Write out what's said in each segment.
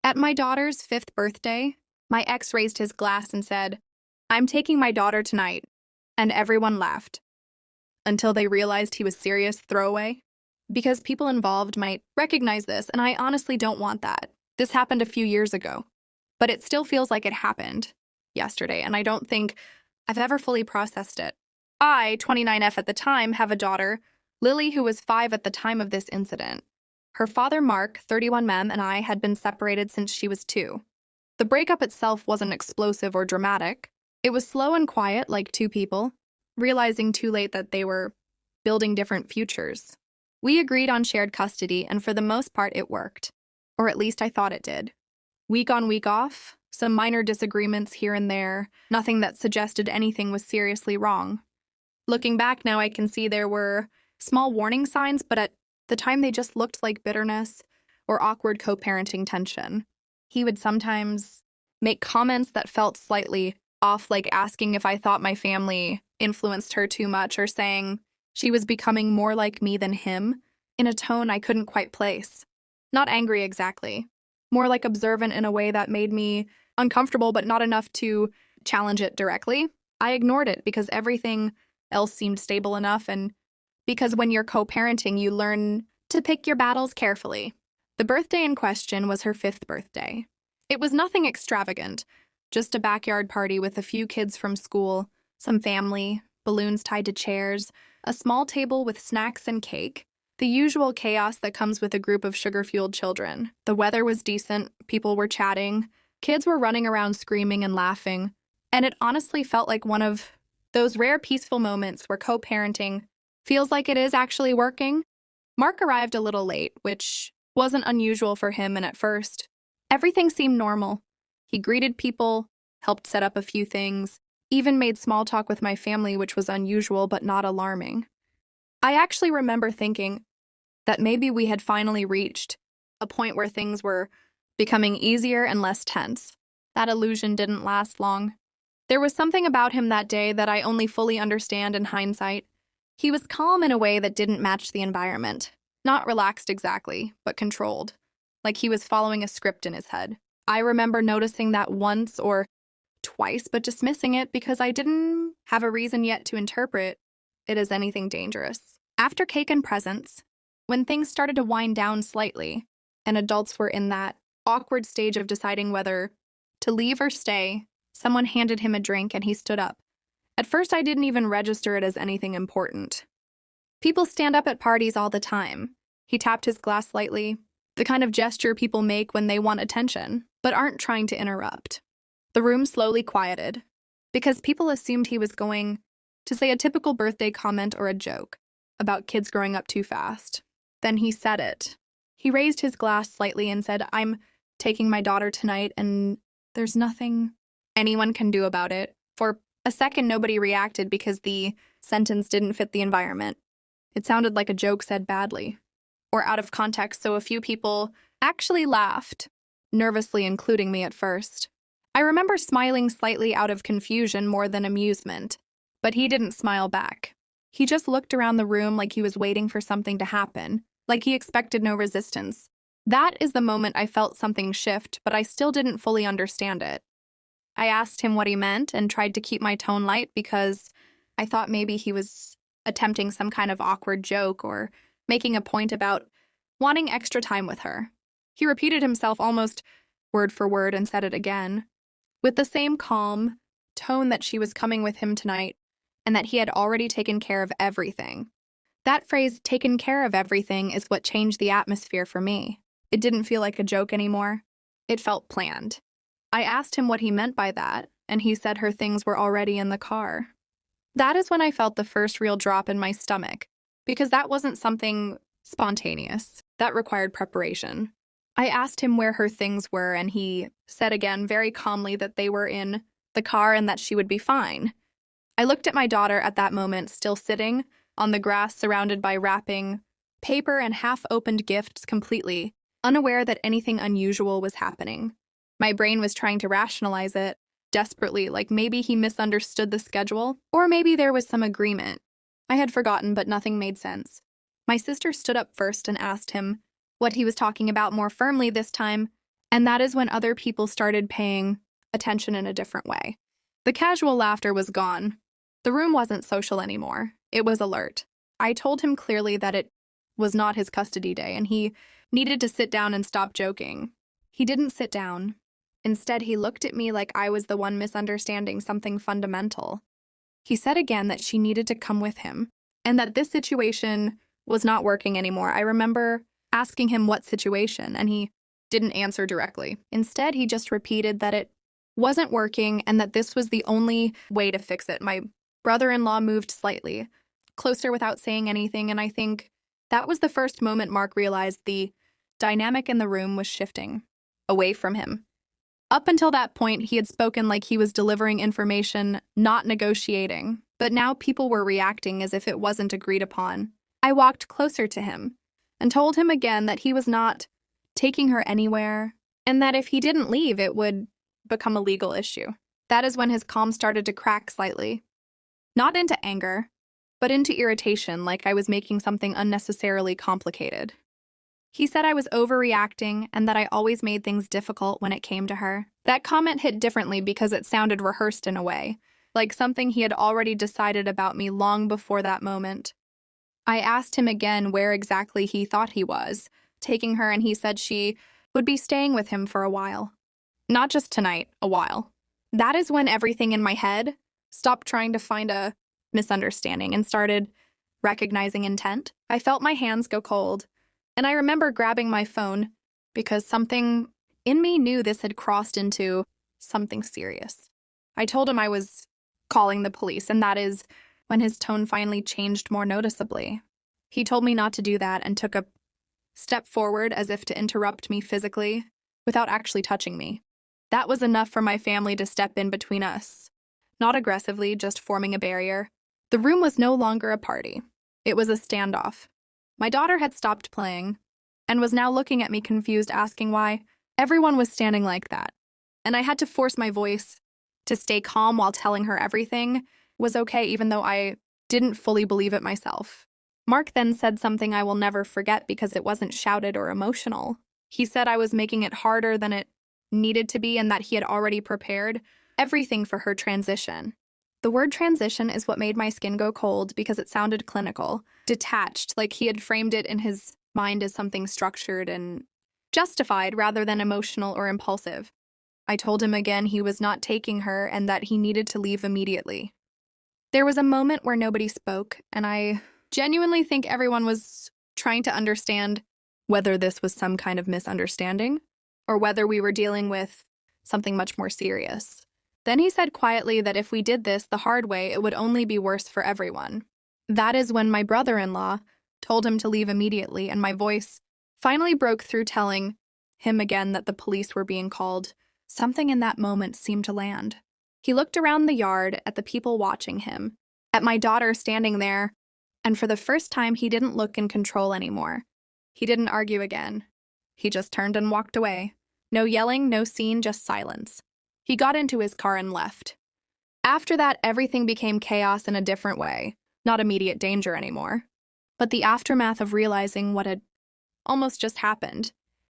At my daughter's 5th birthday, my ex raised his glass and said, "I'm taking my daughter tonight." And everyone laughed until they realized he was serious throwaway. Because people involved might recognize this, and I honestly don't want that. This happened a few years ago, but it still feels like it happened yesterday, and I don't think I've ever fully processed it. I, 29F at the time, have a daughter, Lily, who was 5 at the time of this incident. Her father, Mark, 31 and I had been separated since she was 2. The breakup itself wasn't explosive or dramatic. It was slow and quiet, like two people, realizing too late that they were building different futures. We agreed on shared custody, and for the most part it worked. Or at least I thought it did. Week on, week off, some minor disagreements here and there, nothing that suggested anything was seriously wrong. Looking back now, I can see there were small warning signs, but at the time they just looked like bitterness or awkward co-parenting tension. He would sometimes make comments that felt slightly off, like asking if I thought my family influenced her too much, or saying she was becoming more like me than him, in a tone I couldn't quite place. Not angry exactly, more like observant in a way that made me uncomfortable, but not enough to challenge it directly. I ignored it because everything else seemed stable enough, and because when you're co-parenting, you learn to pick your battles carefully. The birthday in question was her 5th birthday. It was nothing extravagant, just a backyard party with a few kids from school, some family, balloons tied to chairs, a small table with snacks and cake. The usual chaos that comes with a group of sugar-fueled children. The weather was decent, people were chatting, kids were running around screaming and laughing, and it honestly felt like one of those rare peaceful moments where co-parenting feels like it is actually working. Mark arrived a little late, which wasn't unusual for him, and at first, everything seemed normal. He greeted people, helped set up a few things, even made small talk with my family, which was unusual but not alarming. I actually remember thinking that maybe we had finally reached a point where things were becoming easier and less tense. That illusion didn't last long. There was something about him that day that I only fully understand in hindsight. He was calm in a way that didn't match the environment. Not relaxed exactly, but controlled, like he was following a script in his head. I remember noticing that once or twice, but dismissing it because I didn't have a reason yet to interpret it as anything dangerous. After cake and presents, when things started to wind down slightly, and adults were in that awkward stage of deciding whether to leave or stay, someone handed him a drink and he stood up. At first, I didn't even register it as anything important. People stand up at parties all the time. He tapped his glass lightly, the kind of gesture people make when they want attention, but aren't trying to interrupt. The room slowly quieted, because people assumed he was going to say a typical birthday comment or a joke about kids growing up too fast. Then he said it. He raised his glass slightly and said, "I'm taking my daughter tonight, and there's nothing anyone can do about it." For a second, nobody reacted because the sentence didn't fit the environment. It sounded like a joke said badly, or out of context, so a few people actually laughed, nervously including me at first. I remember smiling slightly out of confusion more than amusement, but he didn't smile back. He just looked around the room like he was waiting for something to happen, like he expected no resistance. That is the moment I felt something shift, but I still didn't fully understand it. I asked him what he meant and tried to keep my tone light because I thought maybe he was attempting some kind of awkward joke or making a point about wanting extra time with her. He repeated himself almost word for word and said it again, with the same calm tone that she was coming with him tonight and that he had already taken care of everything. That phrase, "taken care of everything," is what changed the atmosphere for me. It didn't feel like a joke anymore. It felt planned. I asked him what he meant by that, and he said her things were already in the car. That is when I felt the first real drop in my stomach, because that wasn't something spontaneous. That required preparation. I asked him where her things were, and he said again very calmly that they were in the car and that she would be fine. I looked at my daughter at that moment, still sitting on the grass surrounded by wrapping paper and half-opened gifts, completely unaware that anything unusual was happening. My brain was trying to rationalize it, desperately, like maybe he misunderstood the schedule, or maybe there was some agreement. I had forgotten, but nothing made sense. My sister stood up first and asked him what he was talking about more firmly this time, And that is when other people started paying attention in a different way. The casual laughter was gone. The room wasn't social anymore. It was alert. I told him clearly that it was not his custody day and he needed to sit down and stop joking. He didn't sit down. Instead, he looked at me like I was the one misunderstanding something fundamental. He said again that she needed to come with him and that this situation was not working anymore. I remember asking him what situation, and he didn't answer directly. Instead, he just repeated that it wasn't working and that this was the only way to fix it. My brother-in-law moved slightly closer without saying anything, and I think that was the first moment Mark realized the dynamic in the room was shifting away from him. Up until that point, he had spoken like he was delivering information, not negotiating, but now people were reacting as if it wasn't agreed upon. I walked closer to him and told him again that he was not taking her anywhere, and that if he didn't leave, it would become a legal issue. That is when his calm started to crack slightly. Not into anger, but into irritation, like I was making something unnecessarily complicated. He said I was overreacting and that I always made things difficult when it came to her. That comment hit differently because it sounded rehearsed in a way, like something he had already decided about me long before that moment. I asked him again where exactly he thought he was taking her, and he said she would be staying with him for a while. Not just tonight, a while. That is when everything in my head stopped trying to find a misunderstanding and started recognizing intent. I felt my hands go cold, and I remember grabbing my phone because something in me knew this had crossed into something serious. I told him I was calling the police, and that is when his tone finally changed more noticeably. He told me not to do that and took a step forward as if to interrupt me physically without actually touching me. That was enough for my family to step in between us. Not aggressively, just forming a barrier. The room was no longer a party. It was a standoff. My daughter had stopped playing and was now looking at me confused, asking why everyone was standing like that. And I had to force my voice to stay calm while telling her everything was okay, even though I didn't fully believe it myself. Mark then said something I will never forget because it wasn't shouted or emotional. He said I was making it harder than it needed to be and that he had already prepared everything for her transition. The word transition is what made my skin go cold because it sounded clinical, detached, like he had framed it in his mind as something structured and justified rather than emotional or impulsive. I told him again he was not taking her and that he needed to leave immediately. There was a moment where nobody spoke, and I genuinely think everyone was trying to understand whether this was some kind of misunderstanding or whether we were dealing with something much more serious. Then he said quietly that if we did this the hard way, it would only be worse for everyone. That is when my brother-in-law told him to leave immediately, and my voice finally broke through telling him again that the police were being called. Something in that moment seemed to land. He looked around the yard at the people watching him, at my daughter standing there, and for the first time he didn't look in control anymore. He didn't argue again. He just turned and walked away. No yelling, no scene, just silence. He got into his car and left. After that, everything became chaos in a different way. Not immediate danger anymore, but the aftermath of realizing what had almost just happened.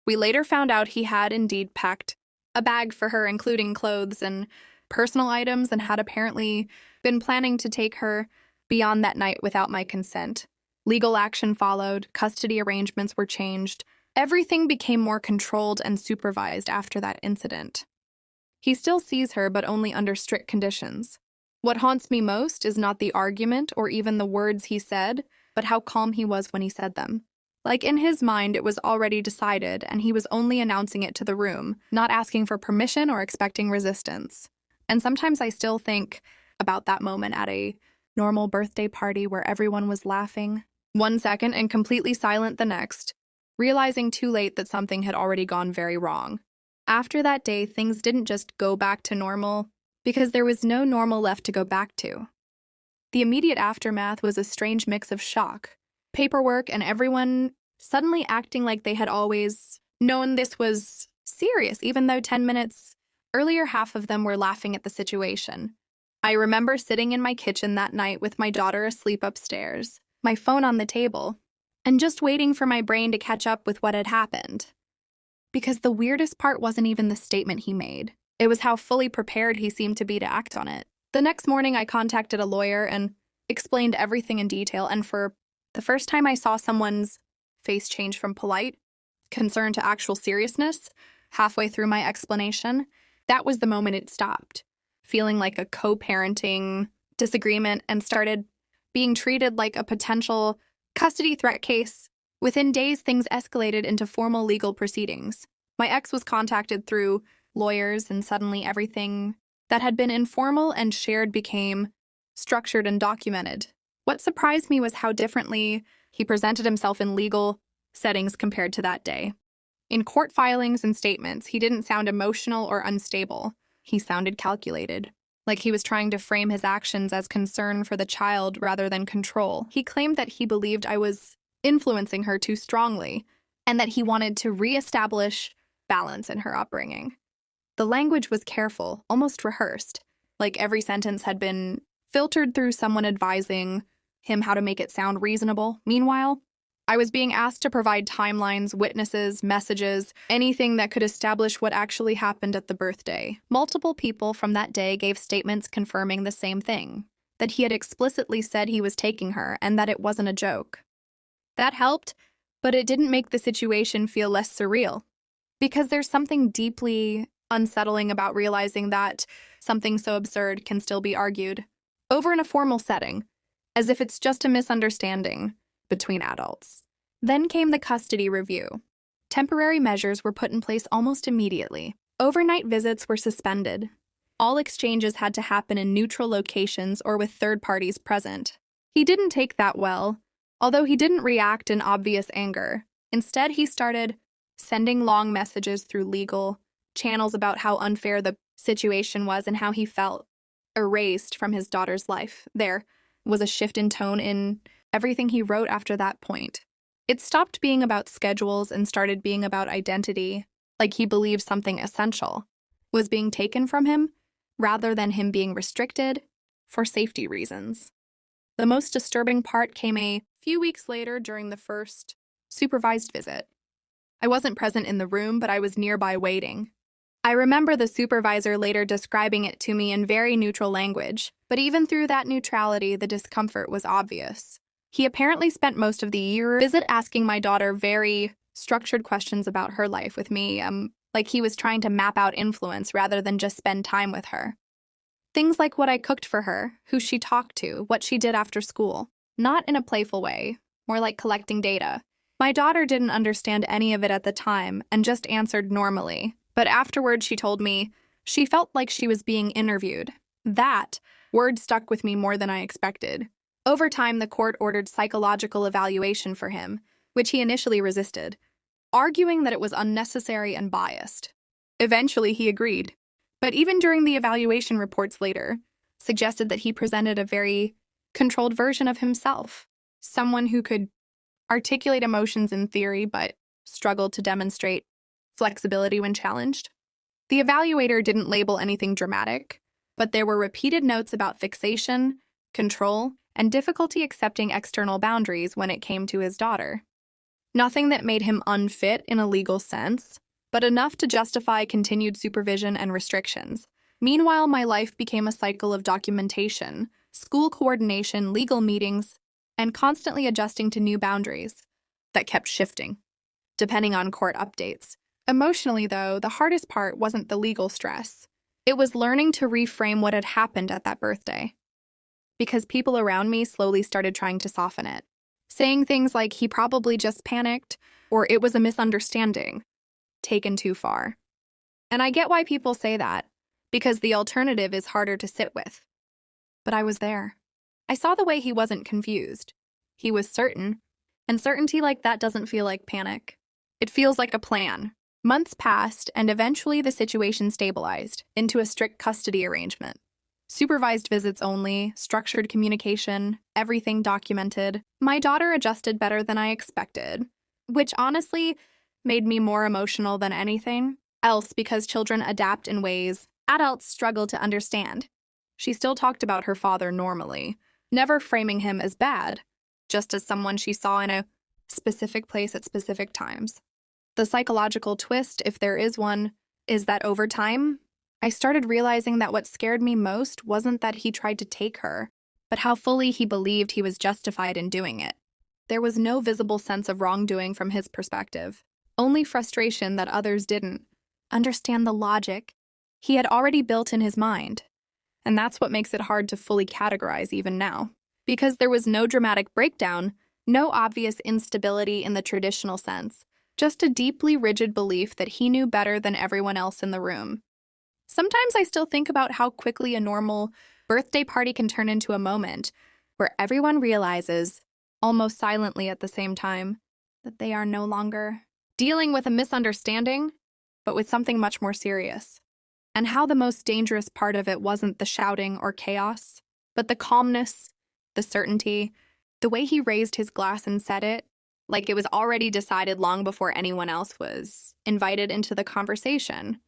We later found out he had indeed packed a bag for her, including clothes and personal items, and had apparently been planning to take her beyond that night without my consent. Legal action followed, custody arrangements were changed. Everything became more controlled and supervised after that incident. He still sees her, but only under strict conditions. What haunts me most is not the argument or even the words he said, but how calm he was when he said them. Like in his mind, it was already decided, and he was only announcing it to the room, not asking for permission or expecting resistance. And sometimes I still think about that moment at a normal birthday party where everyone was laughing one second and completely silent the next, realizing too late that something had already gone very wrong. After that day, things didn't just go back to normal, because there was no normal left to go back to. The immediate aftermath was a strange mix of shock, paperwork, and everyone suddenly acting like they had always known this was serious, even though 10 minutes earlier half of them were laughing at the situation. I remember sitting in my kitchen that night with my daughter asleep upstairs, my phone on the table, and just waiting for my brain to catch up with what had happened. Because the weirdest part wasn't even the statement he made. It was how fully prepared he seemed to be to act on it. The next morning, I contacted a lawyer and explained everything in detail, and for the first time I saw someone's face change from polite concern to actual seriousness halfway through my explanation. That was the moment it stopped, feeling like a co-parenting disagreement and started being treated like a potential custody threat case. Within days, things escalated into formal legal proceedings. My ex was contacted through lawyers, and suddenly everything that had been informal and shared became structured and documented. What surprised me was how differently he presented himself in legal settings compared to that day. In court filings and statements, he didn't sound emotional or unstable. He sounded calculated, like he was trying to frame his actions as concern for the child rather than control. He claimed that he believed I was influencing her too strongly, and that he wanted to reestablish balance in her upbringing. The language was careful, almost rehearsed, like every sentence had been filtered through someone advising him how to make it sound reasonable. Meanwhile, I was being asked to provide timelines, witnesses, messages, anything that could establish what actually happened at the birthday. Multiple people from that day gave statements confirming the same thing, that he had explicitly said he was taking her and that it wasn't a joke. That helped, but it didn't make the situation feel less surreal, because there's something deeply unsettling about realizing that something so absurd can still be argued over in a formal setting, as if it's just a misunderstanding between adults. Then came the custody review. Temporary measures were put in place almost immediately. Overnight visits were suspended. All exchanges had to happen in neutral locations or with third parties present. He didn't take that well, although he didn't react in obvious anger. Instead, he started sending long messages through legal channels about how unfair the situation was and how he felt erased from his daughter's life. There was a shift in tone in everything he wrote after that point. It stopped being about schedules and started being about identity, like he believed something essential was being taken from him rather than him being restricted for safety reasons. The most disturbing part came a few weeks later during the first supervised visit. I wasn't present in the room, but I was nearby waiting. I remember the supervisor later describing it to me in very neutral language, but even through that neutrality, the discomfort was obvious. He apparently spent most of the year visit asking my daughter very structured questions about her life with me, like he was trying to map out influence rather than just spend time with her. Things like what I cooked for her, who she talked to, what she did after school. Not in a playful way, more like collecting data. My daughter didn't understand any of it at the time and just answered normally. But afterward, she told me she felt like she was being interviewed. That word stuck with me more than I expected. Over time, the court ordered psychological evaluation for him, which he initially resisted, arguing that it was unnecessary and biased. Eventually, he agreed. But even during the evaluation reports later, suggested that he presented a very controlled version of himself, someone who could articulate emotions in theory but struggled to demonstrate flexibility when challenged. The evaluator didn't label anything dramatic, but there were repeated notes about fixation, control, and difficulty accepting external boundaries when it came to his daughter. Nothing that made him unfit in a legal sense, but enough to justify continued supervision and restrictions. Meanwhile, my life became a cycle of documentation, school coordination, legal meetings, and constantly adjusting to new boundaries that kept shifting, depending on court updates. Emotionally, though, the hardest part wasn't the legal stress. It was learning to reframe what had happened at that birthday. Because people around me slowly started trying to soften it, saying things like he probably just panicked or it was a misunderstanding, taken too far. And I get why people say that, because the alternative is harder to sit with. But I was there. I saw the way he wasn't confused. He was certain, and certainty like that doesn't feel like panic. It feels like a plan. Months passed, and eventually the situation stabilized into a strict custody arrangement. Supervised visits only, structured communication, everything documented. My daughter adjusted better than I expected, which honestly made me more emotional than anything else because children adapt in ways adults struggle to understand. She still talked about her father normally, never framing him as bad, just as someone she saw in a specific place at specific times. The psychological twist, if there is one, is that over time, I started realizing that what scared me most wasn't that he tried to take her, but how fully he believed he was justified in doing it. There was no visible sense of wrongdoing from his perspective, only frustration that others didn't understand the logic he had already built in his mind. And that's what makes it hard to fully categorize even now. Because there was no dramatic breakdown, no obvious instability in the traditional sense, just a deeply rigid belief that he knew better than everyone else in the room. Sometimes I still think about how quickly a normal birthday party can turn into a moment where everyone realizes, almost silently at the same time, that they are no longer dealing with a misunderstanding, but with something much more serious. And how the most dangerous part of it wasn't the shouting or chaos, but the calmness, the certainty, the way he raised his glass and said it, like it was already decided long before anyone else was invited into the conversation.